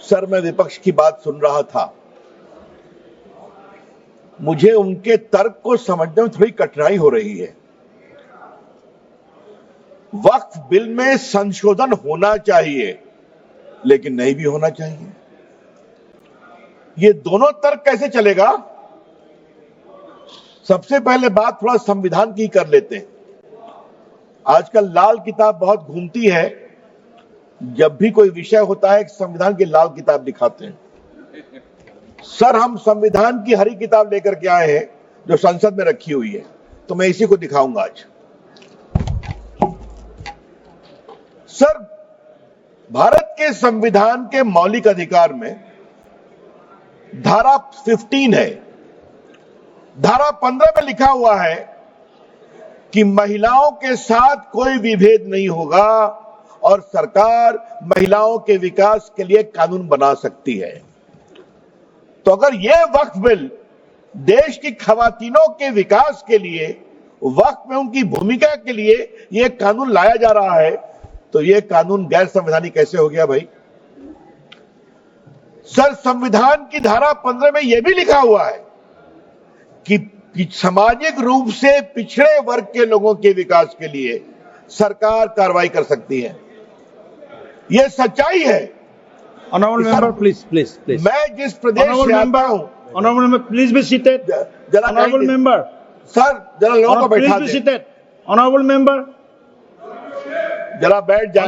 Sir, मैं विपक्ष की बात सुन रहा था। मुझे उनके तर्क को समझने में थोड़ी कठिनाई हो रही है। वक्फ बिल में संशोधन होना चाहिए, लेकिन नहीं भी होना चाहिए। ये दोनों तर्क कैसे चलेगा? सबसे पहले बात थोड़ा संविधान की कर लेते हैं। आजकल लाल किताब बहुत घूमती है। जब भी कोई विषय होता है, संविधान की लाल किताब दिखाते हैं। सर, हम संविधान की हरी किताब लेकर के आए हैं जो संसद में रखी हुई है, तो मैं इसी को दिखाऊंगा आज। सर, भारत के संविधान के मौलिक अधिकार में धारा 15 है। धारा 15 में लिखा हुआ है कि महिलाओं के साथ कोई विभेद नहीं होगा और सरकार महिलाओं के विकास के लिए कानून बना सकती है। तो अगर यह वक्फ बिल देश की खवातीनों के विकास के लिए, वक्फ में उनकी भूमिका के लिए यह कानून लाया जा रहा है, तो यह कानून गैर संवैधानिक कैसे हो गया भाई? सर, संविधान की धारा 15 में यह भी लिखा हुआ है कि सामाजिक रूप से पिछड़े वर्ग के लोगों के विकास के लिए सरकार कार्रवाई कर सकती है। यह सच्चाई है। Honorable member, please. मैं जिस प्रदेश से आता हूं, Honorable member, please be seated. Honorable member, sir, जरा लोगों को बैठा please be seated. Honorable member, जरा बैठ जाए।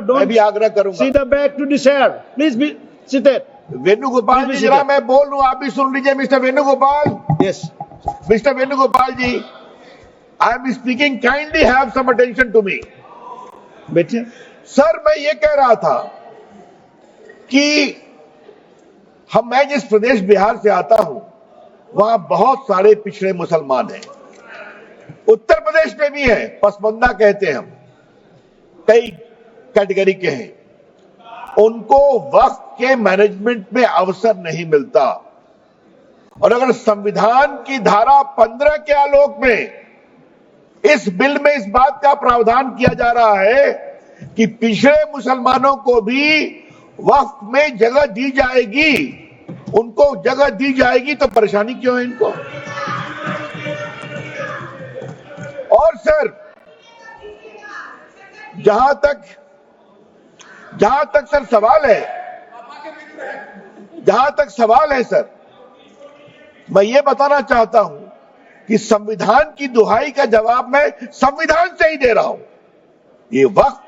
मैं भी आग्रह करूंगा। sit back to the chair. Please be seated. Venugopal जी, जरा मैं बोल रहा हूं, आप भी सुन लीजिए। Mister Venugopal, Yes. Mister Venugopal ji, I am speaking, kindly have some attention to me. बैठिए। सर, मैं ये कह रहा था कि मैं जिस प्रदेश बिहार से आता हूं, वहां बहुत सारे पिछड़े मुसलमान हैं। उत्तर प्रदेश में भी है, पसमंदा कहते हैं हम, कई कैटेगरी के हैं। उनको वक्फ के मैनेजमेंट में अवसर नहीं मिलता। और अगर संविधान की धारा 15 के आलोक में इस बिल में इस बात का प्रावधान किया जा रहा है कि पिछड़े मुसलमानों को भी वक्फ में जगह दी जाएगी, उनको जगह दी जाएगी, तो परेशानी क्यों है इनको? और सर, जहां तक सर सवाल है सर, मैं ये बताना चाहता हूं कि संविधान की दुहाई का जवाब मैं संविधान से ही दे रहा हूं। ये वक्फ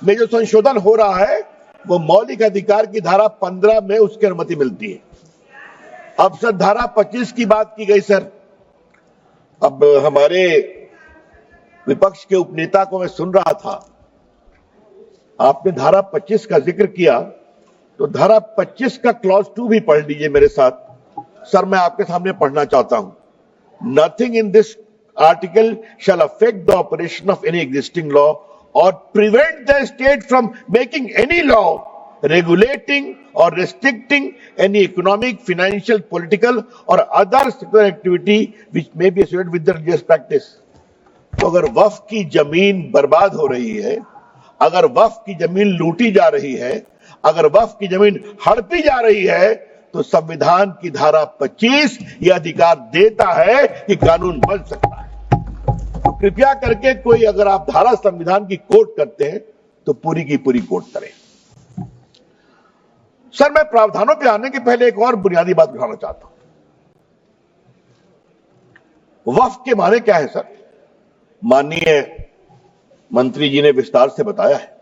में जो संशोधन हो रहा है, वो मौलिक अधिकार की धारा 15 में उसकी अनुमति मिलती है। अब सर, धारा 25 की बात की गई सर। अब हमारे विपक्ष के उपनेता को मैं सुन रहा था, आपने धारा 25 का जिक्र किया, तो धारा 25 का क्लॉज 2 भी पढ़ लीजिए मेरे साथ। सर, मैं आपके सामने पढ़ना चाहता हूं। Nothing in this article shall affect the operation of any existing law or prevent the state from making any law regulating or restricting any economic, financial, political or other secular activity which may be associated with the religious practice। तो अगर वक्फ की जमीन बर्बाद हो रही है, अगर वक्फ की जमीन लूटी जा रही है, अगर वक्फ की जमीन हड़पी जा रही है, तो संविधान की धारा 25 यह अधिकार देता है कि कानून बन सकता है। कृपया करके कोई, अगर आप धारा संविधान की कोट करते हैं तो पूरी की पूरी कोट करें। सर, मैं प्रावधानों पे आने के पहले एक और बुनियादी बात उठाना चाहता हूं। वक्फ के माने क्या है सर? माननीय मंत्री जी ने विस्तार से बताया है।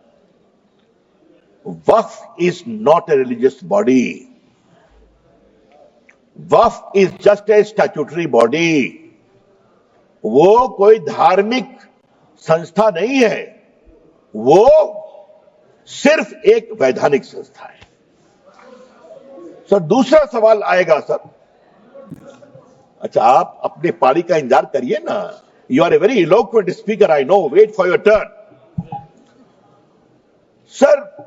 Waqf is not a religious body. Waqf is just a statutory body. वो कोई धार्मिक संस्था नहीं है, वो सिर्फ एक वैधानिक संस्था है। सर, दूसरा सवाल आएगा सर। अच्छा, आप अपने पारी का इंतजार करिए ना। You are a very eloquent speaker, I know, wait for your turn. Sir,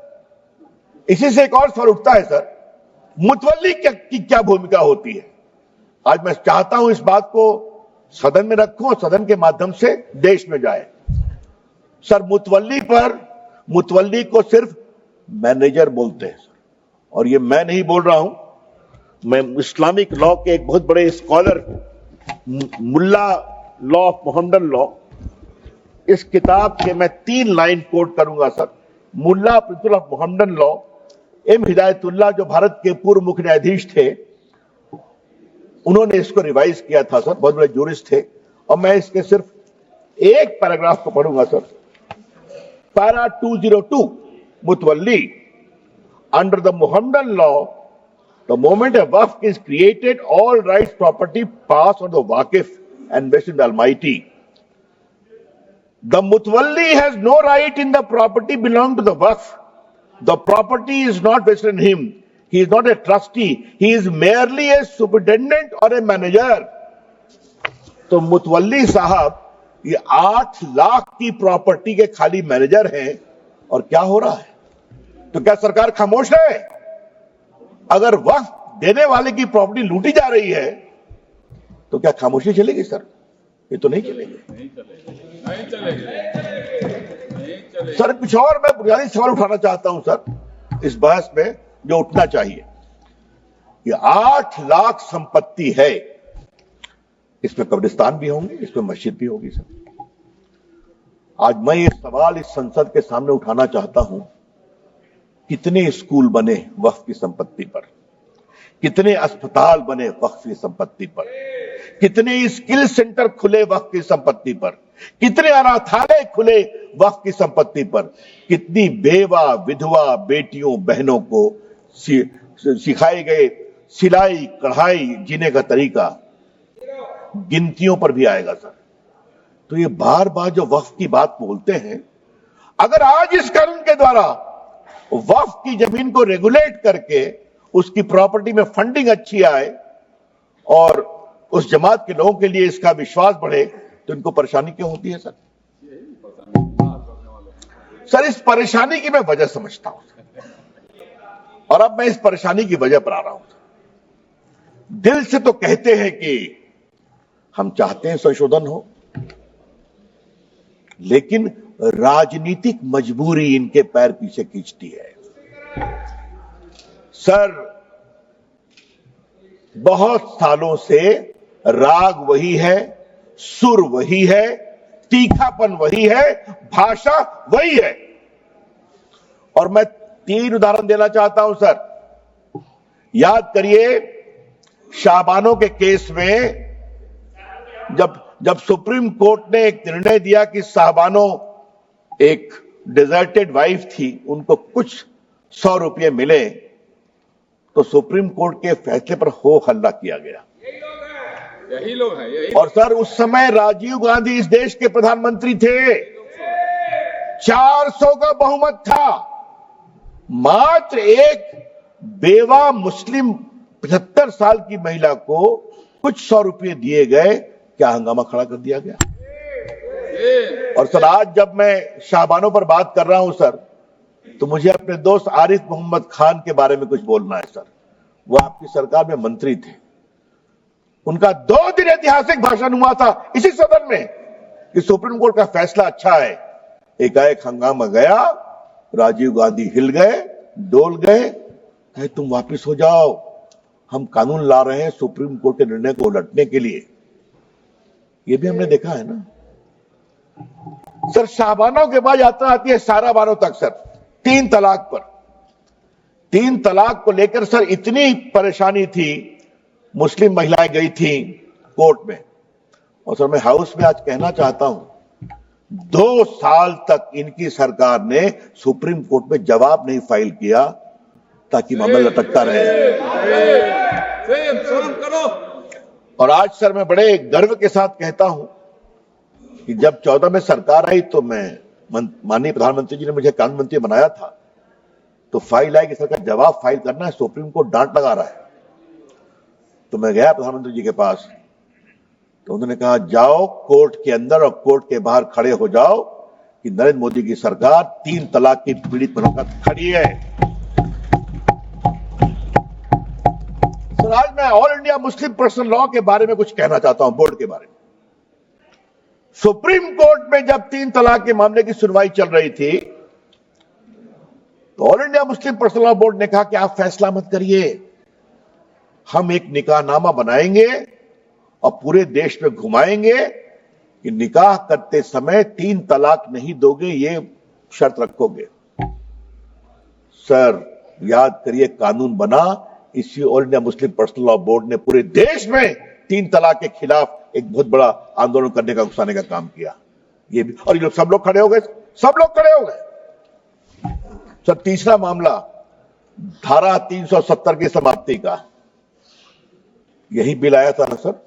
इसी से एक और सवाल उठता है सर, मुतवल्ली की क्या भूमिका होती है? आज मैं चाहता हूं इस बात को सदन में रखूं और सदन के माध्यम से देश में जाए। सर, मुतवल्ली को सिर्फ मैनेजर बोलते हैं सर। और ये मैं नहीं बोल रहा हूं, मैं इस्लामिक लॉ के एक बहुत बड़े scholar Mulla law of Mohammedan law, इस किताब के मैं 3 लाइन कोट करूंगा sir. Mulla principle of Mohammedan law M Hidayatullah, जो भारत के पूर्व मुख्य न्यायाधीश थे, उन्होंने इसको रिवाइज किया था सर, बहुत बड़े जूरिस्ट थे। और मैं इसके सिर्फ एक पैराग्राफ को पढ़ूंगा sir. Para 202 mutawalli, under the Mohammedan law, the moment a waqf is created, all rights property pass on the waqif and vested in the Almighty. The mutawalli has no right in the property belonging to the waqf. The property is not vested in him. He is not a trustee. He is merely a superintendent or a manager. तो मुतवल्ली साहब ये 8 लाख की property के खाली manager हैं, और क्या हो रहा है? तो क्या सरकार खामोश है? अगर वक्त देने वाले की प्रॉपर्टी लूटी जा रही है तो क्या खामोशी चलेगी सर? ये तो नहीं चलेगी। सर कुछ और मैं बुनियादी सवाल उठाना चाहता हूं सर इस बहस में, जो उठना चाहिए। ये 8 लाख संपत्ति है, इसमें कब्रिस्तान भी होंगे, इसमें मस्जिद भी होगी सर। आज मैं ये सवाल इस संसद के सामने उठाना चाहता हूं, कितने स्कूल बने वक्फ की संपत्ति पर, कितने अस्पताल बने वक्फ की संपत्ति पर, कितने स्किल सेंटर खुले वक्फ की संपत्ति पर, कितने अनाथालय खुले वक्फ की संपत्ति पर, कितनी बेवा विधवा बेटियों बहनों को सिखाए गए सिलाई कढ़ाई जीने का तरीका, गिनतियों पर भी आएगा सर। तो ये बार बार जो वक्फ की बात बोलते हैं, अगर आज इस कानून के द्वारा वक्फ की जमीन को रेगुलेट करके उसकी प्रॉपर्टी में फंडिंग अच्छी आए और उस जमात के लोगों के लिए इसका विश्वास बढ़े, तो इनको परेशानी क्यों होती है सर? सर इस परेशानी की मैं वजह समझता हूं, और अब मैं इस परेशानी की वजह पर आ रहा हूं। दिल से तो कहते हैं कि हम चाहते हैं संशोधन हो, लेकिन राजनीतिक मजबूरी इनके पैर पीछे खींचती है। सर बहुत सालों से राग वही है, सुर वही है, तीखापन वही है, भाषा वही है। और मैं 3 उदाहरण देना चाहता हूं सर। याद करिए शाबानो के केस में जब सुप्रीम कोर्ट ने एक निर्णय दिया कि साहबानो एक डिजर्टेड वाइफ थी, उनको कुछ 100 रुपये मिले, तो सुप्रीम कोर्ट के फैसले पर हो हल्ला किया गया। यही लोग हैं। और सर उस समय राजीव गांधी इस देश के प्रधानमंत्री थे, 400 का बहुमत था, मात्र एक बेवा मुस्लिम 75 साल की महिला को कुछ 100 रुपये दिए गए, क्या हंगामा खड़ा कर दिया गया। और सर आज जब मैं शाहबानों पर बात कर रहा हूं सर, तो मुझे अपने दोस्त आरिफ मोहम्मद खान के बारे में कुछ बोलना है सर। वो आपकी सरकार में मंत्री थे, उनका 2 दिन ऐतिहासिक भाषण हुआ था इसी सदन में कि सुप्रीम कोर्ट का फैसला अच्छा है। एकाएक हंगामा गया, राजीव गांधी हिल गए, डोल गए, कहे तुम वापिस हो जाओ, हम कानून ला रहे हैं सुप्रीम कोर्ट के निर्णय को उलटने के लिए। ये भी हमने देखा है ना सर। शाहबानों के बाद यात्रा आती है साराबानों तक सर, 3 तलाक पर। 3 तलाक को लेकर सर इतनी परेशानी थी, मुस्लिम महिलाएं गई थी कोर्ट में। और सर मैं हाउस में आज कहना चाहता हूं, 2 साल तक इनकी सरकार ने सुप्रीम कोर्ट में जवाब नहीं फाइल किया, ताकि मामला लटकता रहे। और आज सर मैं बड़े गर्व के साथ कहता हूं कि जब 14 में सरकार आई, तो मैं माननीय प्रधानमंत्री जी ने मुझे कानून मंत्री बनाया था, तो फाइल आई कि सरकार जवाब फाइल करना है, सुप्रीम कोर्ट डांट लगा रहा है। तो मैं गया प्रधानमंत्री जी के पास, तो उन्होंने कहा जाओ कोर्ट के अंदर और कोर्ट के बाहर खड़े हो जाओ कि नरेंद्र मोदी की सरकार 3 तलाक की पीड़ित महिलाओं का खड़ी है। सर आज मैं all India Muslim personal law के बारे में कुछ कहना चाहता हूं, बोर्ड के बारे में। सुप्रीम कोर्ट में जब 3 तलाक के मामले की सुनवाई चल रही थी, तो all India Muslim personal law board ने कहा कि आप फैसला मत करिए, हम एक निकाहनामा बनाएंगे और पूरे देश में घुमाएंगे कि निकाह करते समय 3 तलाक नहीं दोगे, ये शर्त रखोगे। सर याद करिए, कानून बना, इसी all India Muslim personal law board ने पूरे देश में 3 तलाक के खिलाफ एक बहुत बड़ा आंदोलन करने का, उकसाने का काम किया। ये भी, और ये लोग सब लोग खड़े हो गए, सब लोग खड़े हो गए। सर तीसरा मामला, धारा 370 की समाप्ति का, यही बिल आया था ना सर,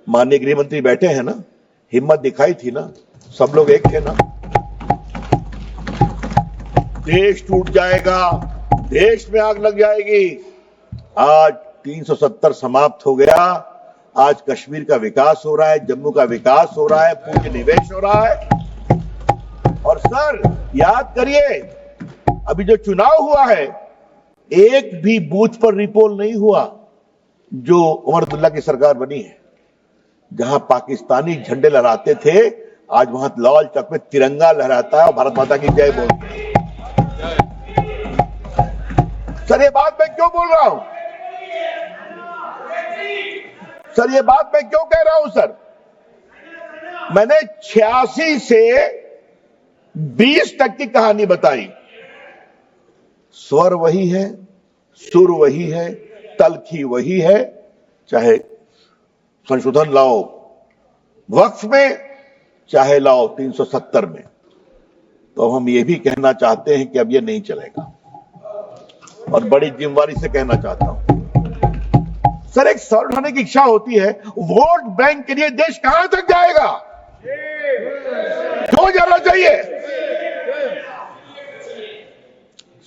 माननीय गृह मंत्री बैठे हैं ना, हिम्मत दिखाई थी ना, सब लोग एक थे ना। देश टूट जाएगा, देश में आग लग जाएगी। आज 370 समाप्त हो गया, आज कश्मीर का विकास हो रहा है, जम्मू का विकास हो रहा है, पूंजी निवेश हो रहा है। और सर याद करिए, अभी जो चुनाव हुआ है, एक भी बूथ पर रिपोल नहीं हुआ। जो उमर अब्दुल्ला की सरकार बनी है, जहां पाकिस्तानी झंडे लहराते थे, आज वहां लाल चौक में तिरंगा लहराता है और भारत माता की जय बोलते हैं। सर ये बात मैं क्यों बोल रहा हूं? सर ये बात मैं क्यों कह रहा हूं? सर मैंने 86 से 20 तक की कहानी बताई। स्वर वही है, सुर वही है, तलखी वही है, चाहे संशोधन लाओ वक्फ में, चाहे लाओ 370 में। तो हम ये भी कहना चाहते हैं कि अब ये नहीं चलेगा, और बड़ी जिम्मेदारी से कहना चाहता हूं। सर एक सवाल उठाने की इच्छा होती है, वोट बैंक के लिए देश कहां तक जाएगा? क्यों जाना चाहिए?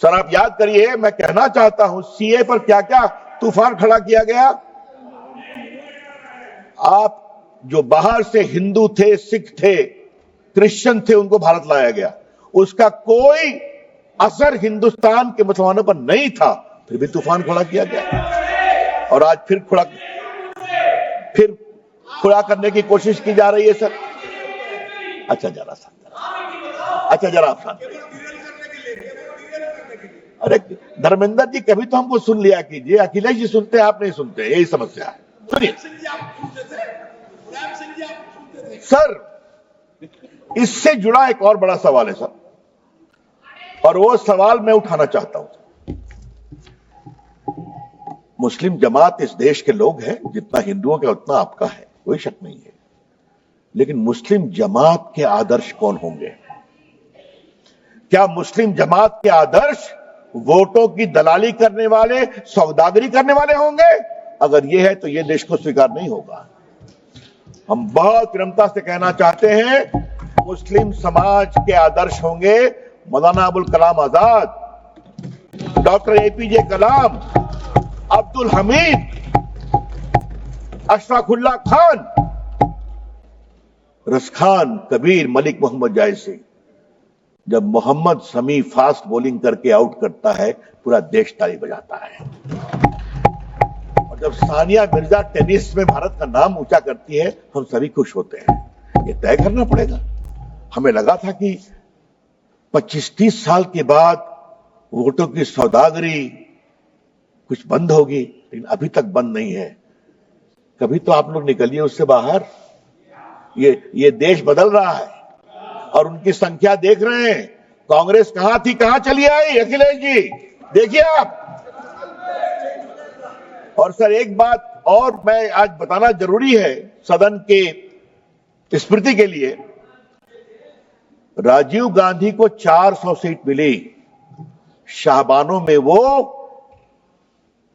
सर आप याद करिए, मैं कहना चाहता हूं, सीए पर क्या क्या तूफान खड़ा किया गया। आप जो बाहर से हिंदू थे, सिख थे, क्रिश्चियन थे, उनको भारत लाया गया, उसका कोई असर हिंदुस्तान के मुसलमानों पर नहीं था, फिर भी तूफान खड़ा किया गया। और आज फिर खड़ा करने की कोशिश की जा रही है। सर अच्छा जरा आप शांत। अरे धर्मेंद्र जी कभी तो हमको सुन लिया कीजिए, अखिलेश जी सुनते हैं, आप नहीं सुनते, यही समस्या है। सुनिए सर, इससे जुड़ा एक और बड़ा सवाल है सर, और वो सवाल मैं उठाना चाहता हूं। मुस्लिम जमात इस देश के लोग हैं, जितना हिंदुओं का उतना आपका है, कोई शक नहीं है। लेकिन मुस्लिम जमात के आदर्श कौन होंगे? क्या मुस्लिम जमात के आदर्श वोटों की दलाली करने वाले, सौदागरी करने वाले होंगे? अगर ये है तो ये देश को स्वीकार नहीं होगा। हम बहुत विनम्रता से कहना चाहते हैं, मुस्लिम समाज के आदर्श होंगे मौलाना अबुल कलाम आजाद, डॉक्टर एपीजे कलाम, अब्दुल हमीद, अशफाकुल्लाह खान, रसखान, कबीर, मलिक मोहम्मद जायसी। जब मोहम्मद शमी फास्ट बॉलिंग करके आउट करता है, पूरा देश ताली बजाता है। और जब सानिया मिर्जा टेनिस में भारत का नाम ऊंचा करती है, हम सभी खुश होते हैं। ये तय करना पड़ेगा। हमें लगा था कि 25-30 साल के बाद वोटों की सौदागरी कुछ बंद होगी, लेकिन अभी तक बंद नहीं है। कभी तो आप लोग निकलिए उससे बाहर। ये देश बदल रहा है और उनकी संख्या देख रहे हैं। कांग्रेस कहां थी, कहां चली आई? अखिलेश जी देखिए आप। और सर एक बात और मैं आज बताना जरूरी है सदन के स्मृति के लिए, राजीव गांधी को 400 सीट मिली, शाहबानों में वो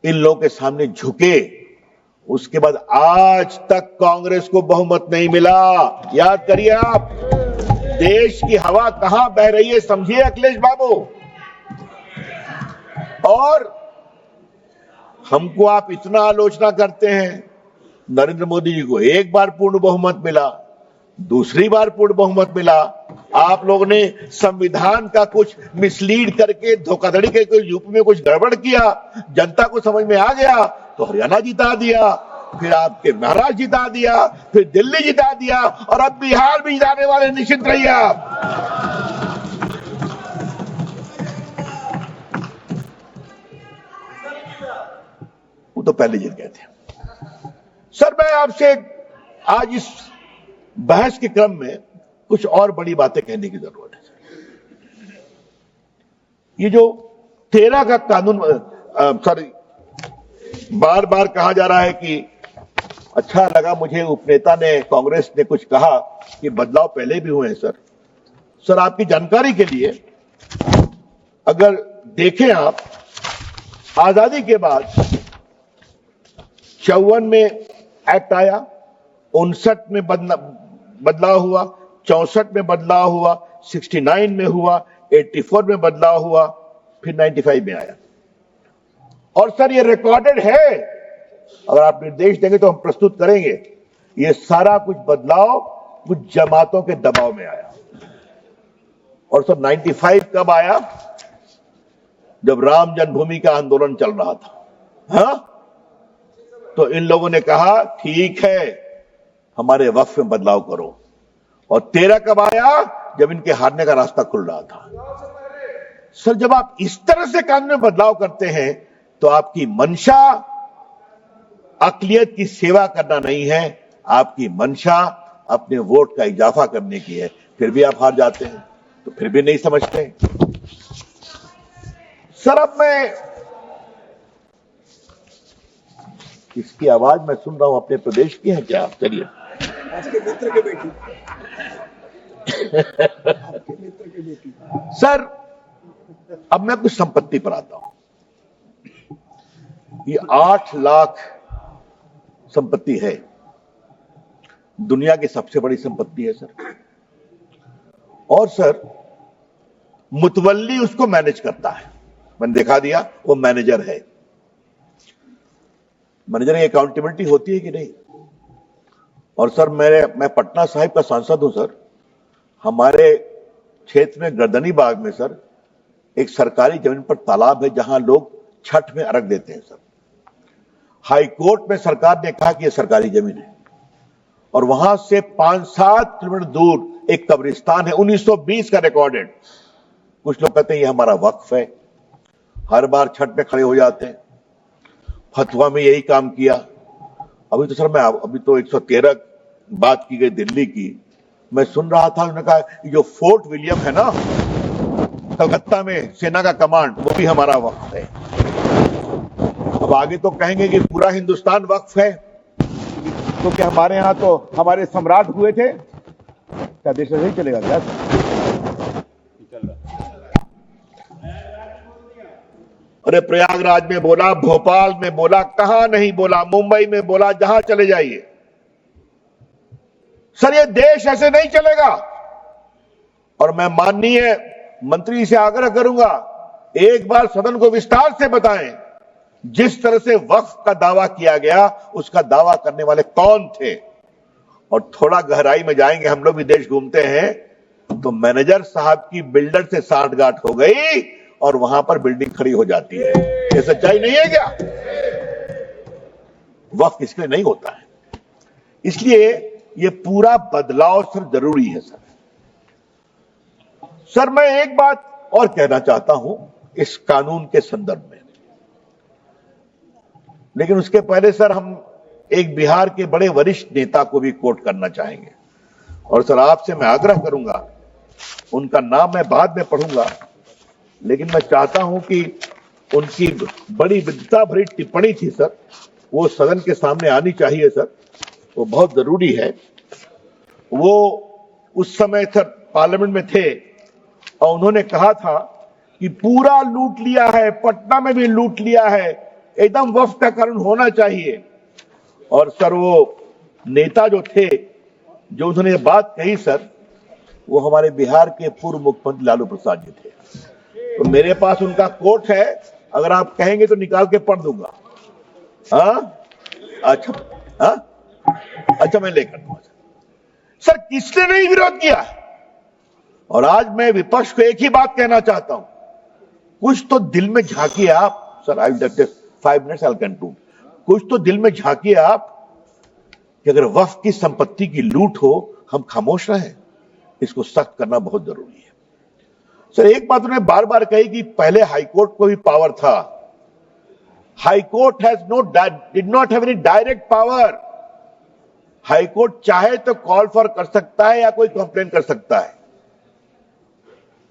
इन लोगों के सामने झुके। उसके बाद आज तक कांग्रेस को बहुमत नहीं मिला। याद करिए आप, देश की हवा कहां बह रही है समझिए अखिलेश बाबू। और हमको आप इतना आलोचना करते हैं, नरेंद्र मोदी जी को एक बार पूर्ण बहुमत मिला, दूसरी बार पूर्ण बहुमत मिला। आप लोगों ने संविधान का कुछ मिसलीड करके, धोखाधड़ी करके यूपी में कुछ गड़बड़ किया, जनता को समझ में आ गया तो हरियाणा जिता दिया, फिर आपके महाराष्ट्र जिता दिया, फिर दिल्ली जिता दिया, और अब बिहार भी जिताने वाले निश्चित रहिए आप। वो तो पहले जीत गए थे। सर मैं आपसे आज इस बहस के क्रम में कुछ और बड़ी बातें कहने की जरूरत है। ये जो 13 का कानून सॉरी बार बार कहा जा रहा है कि अच्छा लगा मुझे उपनेता ने कांग्रेस ने कुछ कहा कि बदलाव पहले भी हुए हैं। सर आपकी जानकारी के लिए अगर देखें आप आजादी के बाद 54 में एक्ट आया, 59 में बदलाव हुआ, 64 में बदलाव हुआ, 69 में हुआ, 84 में बदलाव हुआ, फिर 95 में आया। और सर ये रिकॉर्डेड है, अगर आप निर्देश देंगे तो हम प्रस्तुत करेंगे। ये सारा कुछ बदलाव कुछ जमातों के दबाव में आया। और सर 95 कब आया? जब राम जन्मभूमि का आंदोलन चल रहा था। हाँ, तो इन लोगों ने कहा ठीक है हमारे वक्फ में बदलाव करो। और 13 कब आया? जब इनके हारने का रास्ता खुल रहा था। सर जब आप इस तरह से कानून में बदलाव करते हैं तो आपकी मंशा अक़लियत की सेवा करना नहीं है, आपकी मंशा अपने वोट का इजाफा करने की है। फिर भी आप हार जाते हैं, तो फिर भी नहीं समझते। सर अब मैं इसकी आवाज मैं सुन रहा हूं, अपने प्रदेश की है क्या? चलिए आपके मित्र की बेटी आपके मित्र की बेटी। सर अब मैं कुछ संपत्ति पर आता हूं। ये 8 लाख संपत्ति है, दुनिया की सबसे बड़ी संपत्ति है सर। और सर मुतवल्ली उसको मैनेज करता है, मैंने दिखा दिया वो मैनेजर है। मैनेजर की अकाउंटेबिलिटी होती है कि नहीं? और सर मैं पटना साहिब का सांसद हूं सर। हमारे क्षेत्र में गर्दनी बाग में सर एक सरकारी जमीन पर तालाब है जहां लोग छठ में अर्घ देते हैं सर। हाई कोर्ट में सरकार ने कहा कि यह सरकारी जमीन है, और वहां से 5-7 किलोमीटर दूर एक कब्रिस्तान है, 1920 का रिकॉर्डेड। कुछ लोग कहते हैं ये हमारा वक्फ है, हर बार छठ में खड़े हो जाते हैं। फतवा में यही काम किया। अभी तो सर मैं अभी तो 113 बात की गई दिल्ली की, मैं सुन रहा था उन्होंने कहा जो फोर्ट विलियम है ना कलकत्ता में सेना का कमांड, वो भी हमारा वक्फ है। अब आगे तो कहेंगे कि पूरा हिंदुस्तान वक्फ है, तो क्या हमारे यहां तो हमारे सम्राट हुए थे? क्या देश ऐसे ही चलेगा क्या? अरे प्रयागराज में बोला, भोपाल में बोला, कहां नहीं बोला, मुंबई में बोला, जहां चले जाइए। सर ये देश ऐसे नहीं चलेगा। और मैं माननीय मंत्री से आग्रह करूंगा, एक बार सदन को विस्तार से बताएं जिस तरह से वक्फ का दावा किया गया, उसका दावा करने वाले कौन थे। और थोड़ा गहराई में जाएंगे, हम लोग भी देश घूमते हैं, तो मैनेजर साहब की बिल्डर से सांठगांठ हो गई और वहां पर बिल्डिंग खड़ी हो जाती है। ये सच्चाई नहीं है क्या? वक्फ इसके लिए नहीं होता है। इसलिए ये पूरा बदलाव सर जरूरी है सर। सर मैं एक बात और कहना चाहता हूं इस कानून के संदर्भ में, लेकिन उसके पहले सर हम एक बिहार के बड़े वरिष्ठ नेता को भी कोट करना चाहेंगे। और सर आपसे मैं आग्रह करूंगा, उनका नाम मैं बाद में पढ़ूंगा, लेकिन मैं चाहता हूं कि उनकी बड़ी विद्वता भरी टिप्पणी थी सर, वो सदन के सामने आनी चाहिए सर, वो बहुत जरूरी है। वो उस समय सर पार्लियामेंट में थे और उन्होंने कहा था कि पूरा लूट लिया है, पटना में भी लूट लिया है, एकदम वक्फ का कानून होना चाहिए। और सर वो नेता जो थे, जो उन्होंने ये बात कही सर, वो हमारे बिहार के पूर्व मुख्यमंत्री लालू प्रसाद जी थे। तो मेरे पास उनका कोट है, अगर आप कहेंगे तो निकाल के पढ़ दूंगा। हाँ अच्छा, हाँ अच्छा मैं लेकर दूंगा सर। किसने नहीं विरोध किया? और आज मैं विपक्ष को एक ही बात कहना चाहता हूं, कुछ तो दिल में झांकिए आप sir. I will 5 minutes I conclude. कुछ तो दिल में झांकिए आप कि अगर वक्फ की संपत्ति की लूट हो, हम खामोश रहें? इसको सख्त करना बहुत जरूरी है सर। एक बात उन्होंने बार बार कही कि पहले हाईकोर्ट को भी पावर था, high court did not have any direct power. High court चाहे तो कॉल फॉर कर सकता है या कोई कंप्लेन कर सकता है।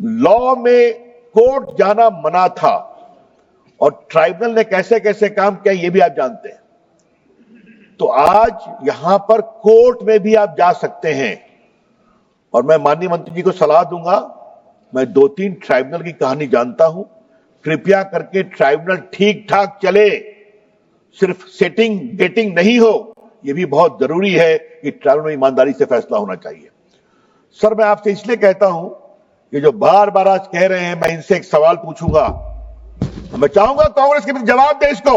लॉ में कोर्ट जाना मना था और ट्राइब्यूनल ने कैसे कैसे काम किया ये भी आप जानते हैं। तो आज यहां पर कोर्ट में भी आप जा सकते हैं और मैं माननीय मंत्री जी को सलाह दूंगा। मैं 2-3 ट्राइब्यूनल की कहानी जानता हूं। कृपया करके ट्राइब्यूनल ठीक ठाक चले, सिर्फ सेटिंग गेटिंग नहीं हो। यह भी बहुत जरूरी है कि ट्राइब्यूनल में ईमानदारी से फैसला होना चाहिए। सर, मैं आपसे इसलिए कहता हूं कि जो बार बार आज कह रहे हैं, मैं इनसे एक सवाल पूछूंगा। मैं चाहूंगा कांग्रेस के जवाब दे इसको।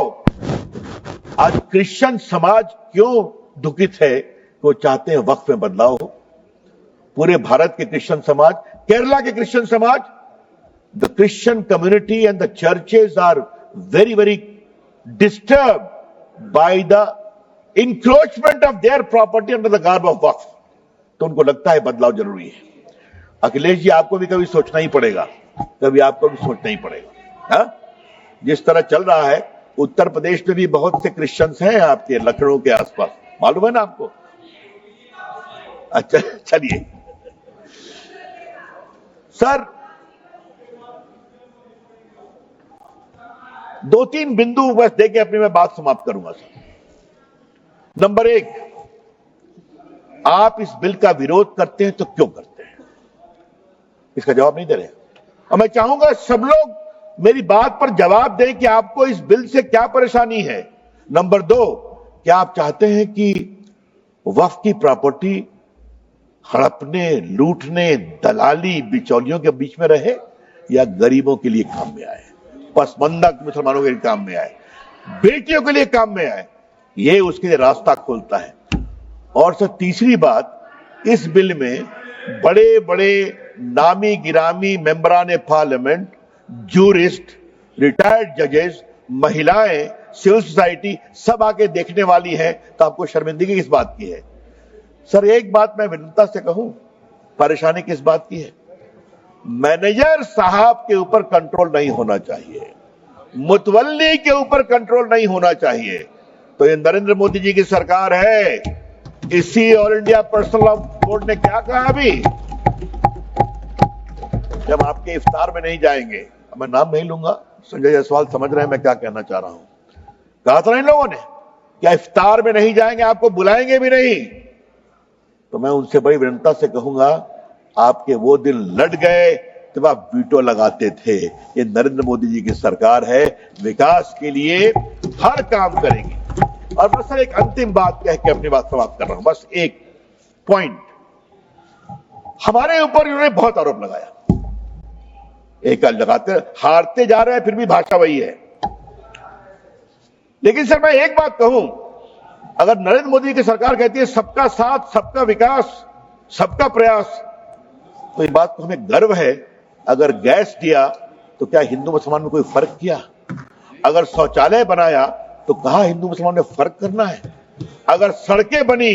आज क्रिश्चियन समाज क्यों दुखित है? वो चाहते हैं वक्फ में बदलाव हो। पूरे भारत के क्रिश्चियन समाज, केरला के क्रिश्चियन समाज, the Christian community and the churches are very very disturb by the encroachment of their property under the garb of Waqf. तो उनको लगता है बदलाव जरूरी है। अखिलेश जी, आपको भी कभी सोचना ही पड़ेगा, कभी आपको भी सोचना ही पड़ेगा। हा? जिस तरह चल रहा है, उत्तर प्रदेश में भी बहुत से क्रिश्चियंस हैं आपके लखनऊ के आसपास, मालूम है ना आपको? अच्छा, चलिए सर, 2-3 बिंदु बस देके अपनी मैं बात समाप्त करूंगा सर। नंबर 1, आप इस बिल का विरोध करते हैं तो क्यों करते हैं? इसका जवाब नहीं दे रहे। और मैं चाहूंगा सब लोग मेरी बात पर जवाब दें कि आपको इस बिल से क्या परेशानी है। नंबर 2, क्या आप चाहते हैं कि वक्फ की प्रॉपर्टी हड़पने, लूटने, दलाली, बिचौलियों के बीच में रहे या गरीबों के लिए काम में आए, पसमंदा मुसलमानों के लिए काम में आए, बेटियों के लिए काम में आए? ये उसके लिए रास्ता खोलता है। और सर, तीसरी बात, इस बिल में बड़े बड़े नामी गिरामी मेंबरान पार्लियामेंट, जूरिस्ट, रिटायर्ड जजेस, महिलाएं, सिविल सोसाइटी सब आके देखने वाली है। तो आपको शर्मिंदगी किस बात की है? सर, एक बात मैं विनम्रता से कहूं, परेशानी किस बात की है? मैनेजर साहब के ऊपर कंट्रोल नहीं होना चाहिए, मुतवल्ली के ऊपर कंट्रोल नहीं होना चाहिए। तो ये नरेंद्र मोदी जी की सरकार है। इसी all India personal law board ने क्या कहा अभी, जब आपके इफ्तार में नहीं जाएंगे, मैं नाम नहीं लूंगा, संजय जायसवाल समझ रहे हैं मैं क्या कहना चाह रहा हूं। कहा था इन लोगों ने क्या इफ्तार में नहीं जाएंगे, आपको बुलाएंगे भी नहीं। तो मैं उनसे बड़ी विनम्रता से कहूंगा, आपके वो दिन लट गए जब आप वीटो लगाते थे। ये नरेंद्र मोदी जी की सरकार है, विकास के लिए हर काम करेगी। और बस सर, एक अंतिम बात कह के अपनी बात समाप्त कर रहा हूं। बस एक पॉइंट, हमारे ऊपर इन्होंने बहुत आरोप लगाया, एक लगाते, हारते जा रहे हैं, फिर भी भाषा वही है। लेकिन सर, मैं एक बात कहूं, अगर नरेंद्र मोदी की सरकार कहती है सबका साथ, सबका विकास, सबका प्रयास, तो इस बात को हमें गर्व है। अगर गैस दिया तो क्या हिंदू मुसलमान में कोई फर्क किया? अगर शौचालय बनाया तो कहा हिंदू मुसलमान में फर्क करना है? अगर सड़कें बनी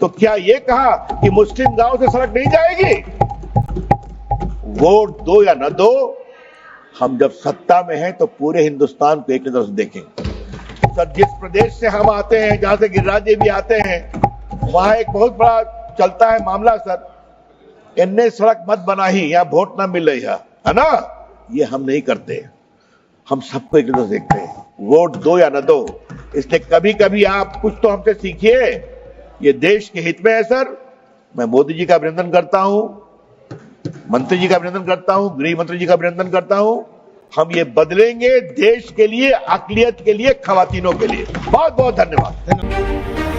तो क्या यह कहा कि मुस्लिम गांव से सड़क नहीं जाएगी? वोट दो या न दो, हम जब सत्ता में हैं तो पूरे हिंदुस्तान को एक नजर से देखेंगे। सर, जिस प्रदेश से हम आते हैं, जहां से गिरिराज जी भी आते हैं, वहां एक बहुत बड़ा चलता है मामला सर, इनने सड़क मत बना ही, यहां वोट ना मिल रही है ना? ये हम नहीं करते, हम सबको एक नजर से देखते हैं, वोट दो या न दो। इसलिए कभी कभी आप कुछ तो हमसे सीखिए, ये देश के हित में है सर। मैं मोदी जी का अभिनंदन करता हूं, मंत्री जी का अभिनंदन करता हूं, गृह मंत्री जी का अभिनंदन करता हूं। हम ये बदलेंगे देश के लिए, अक़लियत के लिए, खवातीनों के लिए। बहुत बहुत धन्यवाद।